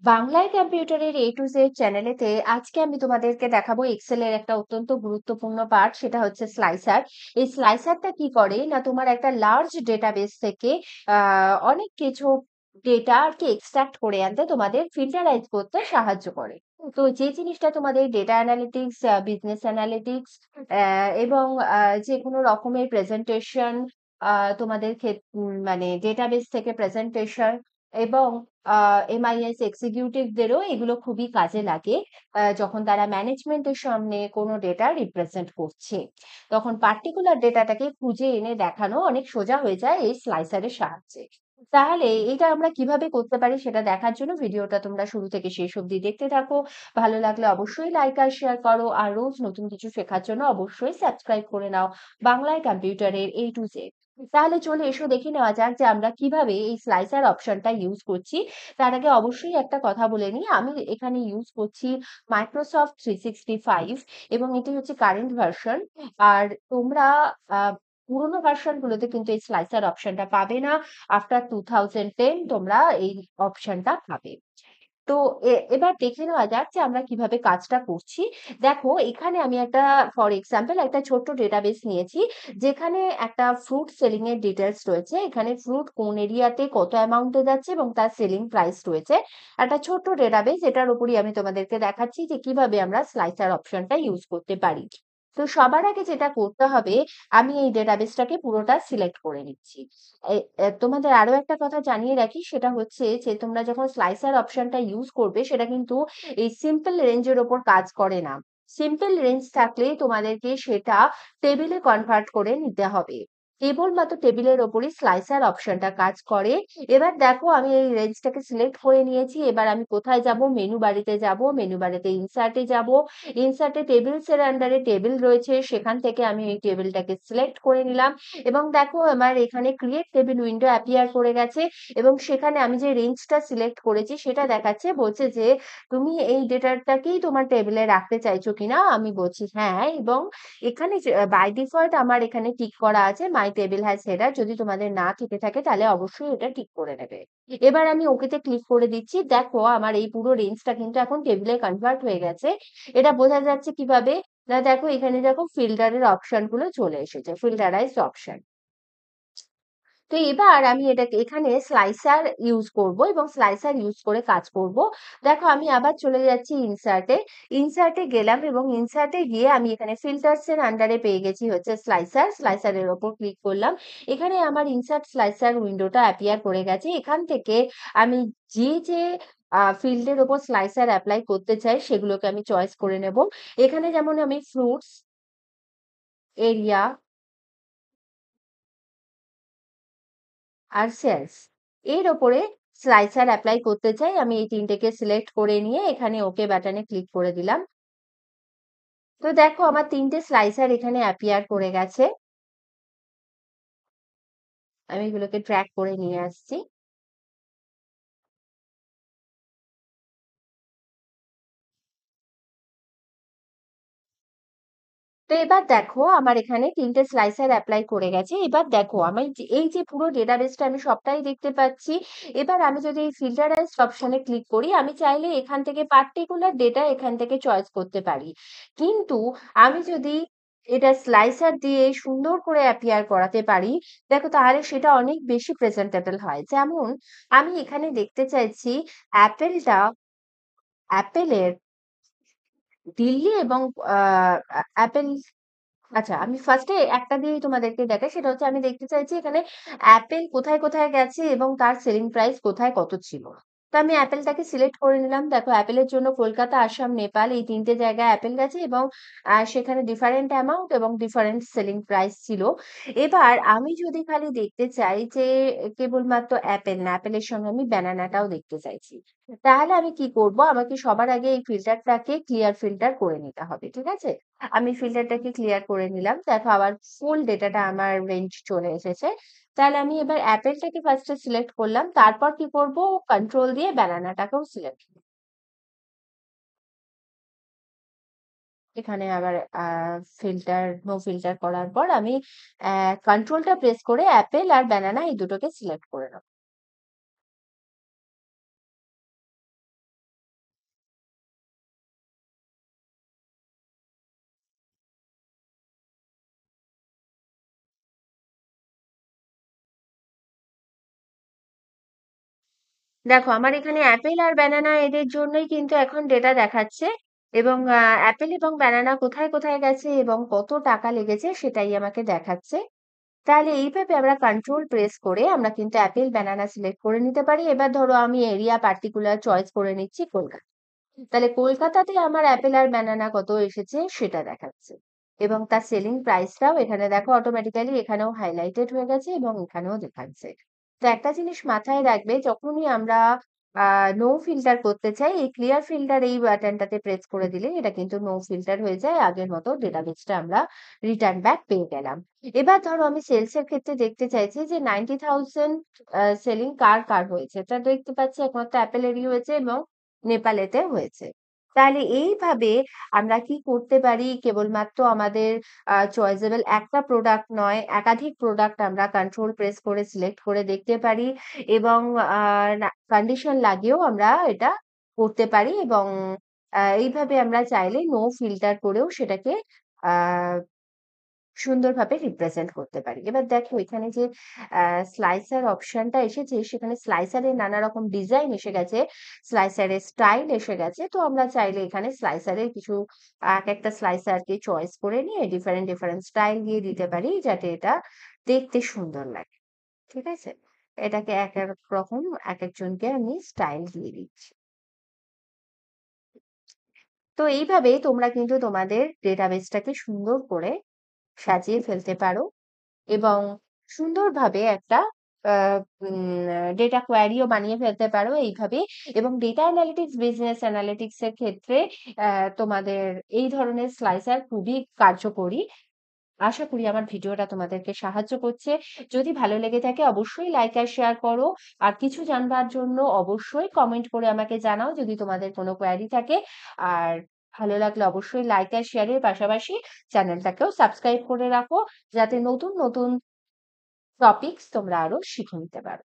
বাংলায় কম্পিউটারের A to Z চ্যানেলেতে আজকে আমি তোমাদেরকে দেখাবো এক্সেল এর একটা অত্যন্ত গুরুত্বপূর্ণ পার্ট সেটা হচ্ছে স্লাইসার। এই স্লাইসারটা কি করে না তোমার একটা লার্জ ডেটাবেস থেকে অনেক কিছু ডেটা আরকি এক্সট্রাক্ট করে আনতে তোমাদের ফিল্টারাইজ করতে সাহায্য করে। তো যে জিনিসটা তোমাদের ডেটা অ্যানালিটিক্স, বিজনেস অ্যানালিটিক্স এবং যেকোনো রকমের প্রেজেন্টেশন তোমাদের মানে ডেটাবেস থেকে প্রেজেন্টেশন এবং আ MIS এক্সিকিউটিভদেরও এগুলো খুবই কাজে লাগে। যখন তারা ম্যানেজমেন্টের সামনে কোনো ডেটা রিপ্রেজেন্ট করছে। তখন পার্টিকুলার ডেটাটাকে খুঁজে এনে দেখানো অনেক সোজা হয়ে যায় এই স্লাইসারের সাহায্যে। তাহলে এটা আমরা কিভাবে করতে পারি সেটা দেখার জন্য ভিডিওটা তোমরা শুরু থেকে শেষ অবধি দেখতে থাকো। ভালো লাগলে অবশ্যই লাইক আর শেয়ার করো। আর রোজ নতুন কিছু শেখার জন্য অবশ্যই সাবস্ক্রাইব করে নাও বাংলায় কম্পিউটারের A to Z। তাহলে চলে এসো দেখে নেওয়া যাক যে আমরা কিভাবে এই স্লাইসার অপশনটা ইউজ করছি। তার আগে অবশ্যই একটা কথা বলে নিই, আমি এখানে ইউজ করছি Microsoft 365 এবং এটি হচ্ছে কারেন্ট ভার্সন। আর তোমরা আ পুরোনো ভার্সন গুলোতে কিন্তু এই স্লাইসার অপশনটা পাবে না। আফটার 2010 তোমরা এই অপশনটা পাবে। তো এবার দেখে নেওয়া যাক যে আমরা কিভাবে কাজটা করছি। দেখো এখানে আমি একটা ফর এক্সাম্পল একটা ছোট্ট ডেটাবেস নিয়েছি। যেখানে একটা ফ্রুট সেলিং এর ডিটেইলস রয়েছে। এখানে ফ্রুট কোন এরিয়াতে কত অ্যামাউন্ট এ যাচ্ছে এবং তার সেলিং প্রাইস রয়েছে। একটা ছোট্ট ডেটাবেস এটার উপরই আমি তোমাদেরকে দেখাচ্ছি যে কিভাবে আমরা স্লাইসার অপশনটা ইউজ করতে পারি। তো সবার আগে যেটা করতে হবে, আমি এই ডেটাবেসটাকে পুরোটা সিলেক্ট করে নিচ্ছি। এ এ তোমাদের আরো একটা কথা জানিয়ে রাখি সেটা হচ্ছে যে তোমরা যখন স্লাইসার অপশনটা ইউজ করবে সেটা কিন্তু এই সিম্পল রেঞ্জের উপর কাজ করে না। সিম্পল রেঞ্জ থাকলে তোমাদেরকে সেটা টেবিলে কনভার্ট করে নিতে হবে। কেবলমাত্র টেবিলের ওপরই স্লাইসার অপশনটা কাজ করে। এবার দেখো আমি এই রেঞ্জটাকে সিলেক্ট করে নিয়েছি। এবার আমি কোথায় যাব? মেনু বাড়িতে যাব। মেনু বাড়িতে ইনসার্টে যাব। ইনসার্টে টেবিলস এর আন্ডারে টেবিল রয়েছে। সেখান থেকে আমি এই টেবিলটাকে সিলেক্ট করে নিলাম। এবং দেখো আমার এখানে ক্রিয়েট টেবিল উইন্ডো অ্যাপিয়ার করে গেছে এবং সেখানে আমি যে রেঞ্জটা সিলেক্ট করেছি সেটা দেখাচ্ছে। বলছে যে, "তুমি এই ডেটাটাকেই তোমার টেবিলে রাখতে চাইছো কিনা?" আমি বলছি, "হ্যাঁ" এবং এখানে যে বাই ডিফল্ট আমার এখানে টিক করা আছে মাই টেবল হ্যাজ হেডার। যদি তোমাদের না থেকে থাকে তাহলে অবশ্যই এটা টিক করে নেবে। এবার আমি ওকেতে ক্লিক করে দিচ্ছি। দেখো আমার এই পুরো রেঞ্জটা কিন্তু এখন টেবিলে কনভার্ট হয়ে গেছে। এটা বোঝা যাচ্ছে কিভাবে? না দেখো এখানে দেখো ফিল্টারের অপশন গুলো চলে এসেছে। ফিল্টারাইজড অপশন। তো এবার আমি এটাকে এখানে স্লাইসার ইউজ করব এবং স্লাইসার ইউজ করে কাজ করব। দেখো আমি আবার চলে যাচ্ছি ইনসার্ট এ। ইনসার্ট এ গেলাম এবং ইনসার্ট এ গিয়ে আমি এখানে ফিল্টারস এর আন্ডারে পেয়ে গেছি হচ্ছে স্লাইসার। স্লাইসার এর উপর ক্লিক করলাম। এখানে আমার ইনসার্ট স্লাইসার উইন্ডোটা অ্যাপিয়ার করে গেছে। এখান থেকে আমি যে ফিল্ড এর উপর স্লাইসার এপ্লাই করতে চাই সেগুলোকে আমি চয়েস করে নেব। এখানে যেমন আমি ফ্রুটস, এরিয়া আর সেলস এর ওপরে স্লাইসার এপ্লাই করতে চাই। আমি এই ৩ টেকে সিলেক্ট করে নিয়ে এখানে ওকে বাটনে ক্লিক করে দিলাম। তো দেখো আমার ৩ টে স্লাইসার এখানে অ্যাপিয়ার করে গেছে। আমি এগুলোকে ট্র্যাক করে নিয়ে আসছি। তো এবার দেখো আমার এখানে ৩ টে স্লাইসার এপ্লাই করে গেছে। এবার দেখো আমি এই যে পুরো ডেটাবেসটা আমি সবটাই দেখতে পাচ্ছি। এবার আমি যদি এই ফিল্টারাইজড অপশন এ ক্লিক করি, আমি চাইলে এখান থেকে পার্টিকুলার ডেটা এখান থেকে চয়েস করতে পারি। কিন্তু আমি যদি এটা স্লাইসার দিয়ে সুন্দর করে অ্যাপিয়ার করাতে পারি, দেখো তাহলে সেটা অনেক বেশি প্রেজেন্টেবল হয়। যেমন আমি এখানে দেখতে চাইছি অ্যাপেলটা অ্যাপেলের দিল্লি এবং আ অ্যাপেল আচ্ছা, আমি ফার্স্ট এ একটা দিয়েই তোমাদেরকে দেখাই। সেটা হচ্ছে আমি দেখতে চাইছি এখানে অ্যাপেল কোথায় গেছে এবং তার সেলিং প্রাইস কোথায় কত ছিল। তো আমি অ্যাপেলটাকে সিলেক্ট করে নিলাম। দেখো অ্যাপেলের জন্য কলকাতা, আসাম, নেপাল এই ৩ টে জায়গায় অ্যাপেল গেছে এবং সেখানে ডিফারেন্ট অ্যামাউন্ট এবং ডিফারেন্ট সেলিং প্রাইস ছিল। এবার আমি যদি খালি দেখতে চাই যে কেবলমাত্র অ্যাপেল না, অ্যাপেলের সঙ্গে আমি ব্যানানাটাও দেখতে চাইছি। তাহলে আমি কি করব? আমাকে সবার আগে এই ফিল্টারটাকে ক্লিয়ার ফিল্টার করে নিতে হবে। ঠিক আছে? আমি ফিল্টারটাকে ক্লিয়ার করে নিলাম। দেখো আবার ফুল ডেটাটা আমার রেঞ্জ চলে এসেছে। তাহলে আমি এবার অ্যাপেলটাকে ফার্স্ট এ সিলেক্ট করলাম। তারপর কি করব? কন্ট্রোল দিয়ে ব্যানানাটাকেও সিলেক্ট এখানে আবার নো ফিল্টার করার পর আমি কন্ট্রোলটা প্রেস করে অ্যাপেল আর ব্যানানা এই দুটোকে সিলেক্ট করে নেব। দেখো আমার এখানে অ্যাপেল আর ব্যানানা এদের জন্যই কিন্তু এখন ডেটা দেখাচ্ছে এবং অ্যাপেল এবং ব্যানানা কোথায় কোথায় গেছে এবং কত টাকা লেগেছে সেটাই আমাকে দেখাচ্ছে। তাহলে এইভাবে আমরা কন্ট্রোল প্রেস করে আমরা কিন্তু অ্যাপেল ব্যানানা সিলেক্ট করে নিতে পারি। এবার ধরো আমি এরিয়া পার্টিকুলার চয়েস করে নিচ্ছি কলকাতা। তাহলে কলকাতাতে আমার অ্যাপেল আর ব্যানানা কত এসেছে সেটা দেখাচ্ছে এবং তার সেলিং প্রাইসটাও এখানে দেখো অটোমেটিক্যালি এখানেও হাইলাইটেড হয়ে গেছে এবং এখানেও দেখাচ্ছে। তো একটা জিনিস মাথায় রাখবে, যখনই আমরা নো ফিল্টার করতে চাই এই ক্লিয়ার ফিল্টার এই বাটনটাতে প্রেস করে দিলে এটা কিন্তু নো ফিল্টার হয়ে যায়, আগের মতো ডেটাবেসটা আমরা রিটার্ন ব্যাক পেয়ে গেলাম। এবার ধরো আমি সেলস এর ক্ষেত্রে দেখতে চাইছি যে 90,000 সেলিং কার কার হয়েছে, তা দেখতে পাচ্ছি একমাত্র অ্যাপেলেরই হয়েছে এবং নেপালেতে হয়েছে। তাহলে এইভাবে আমরা কি করতে পারি, কেবলমাত্র আমাদের চয়েসেবল একটা প্রোডাক্ট নয়, একাধিক প্রোডাক্ট আমরা কন্ট্রোল প্রেস করে সিলেক্ট করে দেখতে পারি এবং আ কন্ডিশন লাগিয়েও আমরা এটা করতে পারি এবং এইভাবে আমরা চাইলে নো ফিল্টার করেও সেটাকে আ সুন্দরভাবে রিপ্রেজেন্ট করতে পারি। এবার দেখো এখানে যে আ স্লাইসার অপশনটা এসেছে সেখানে স্লাইসারের নানা রকম ডিজাইন এসে গেছে, স্লাইসারের স্টাইল এসে গেছে। তো আমরা চাইলে এখানে স্লাইসারের কিছু একেকটা স্লাইসারকে চয়েস করে নিয়ে ডিফারেন্ট, ডিফারেন্ট স্টাইল দিয়ে দিতে পারি যাতে এটা দেখতে সুন্দর লাগে। ঠিক আছে? এটাকে একেক রকম একেকজনকে আমি স্টাইল দিয়ে দিচ্ছি। তো এইভাবে তোমরা কিন্তু তোমাদের ডেটাবেসটাকে সুন্দর করে সাজিয়ে ফেলতে পারো এবং সুন্দরভাবে একটা আ ডেটা কোয়েরিও বানিয়ে ফেলতে পারো এইভাবে। এবং ডেটা অ্যানালিটিক্স, বিজনেস অ্যানালিটিক্স এর ক্ষেত্রে তোমাদের এই ধরনের স্লাইসার খুবই কার্যকরী। আশা করি আমার ভিডিওটা তোমাদেরকে সাহায্য করছে। যদি ভালো লেগে থাকে অবশ্যই লাইক আর শেয়ার করো। আর কিছু জানবার জন্য অবশ্যই কমেন্ট করে আমাকে জানাও যদি তোমাদের কোনো কোয়েরি থাকে। আর ভালো লাগলে অবশ্যই লাইক আর শেয়ারের পাশাপাশি চ্যানেলটাকেও সাবস্ক্রাইব করে রাখো যাতে নতুন, নতুন টপিকস তোমরা আরো শিখে নিতে পারো।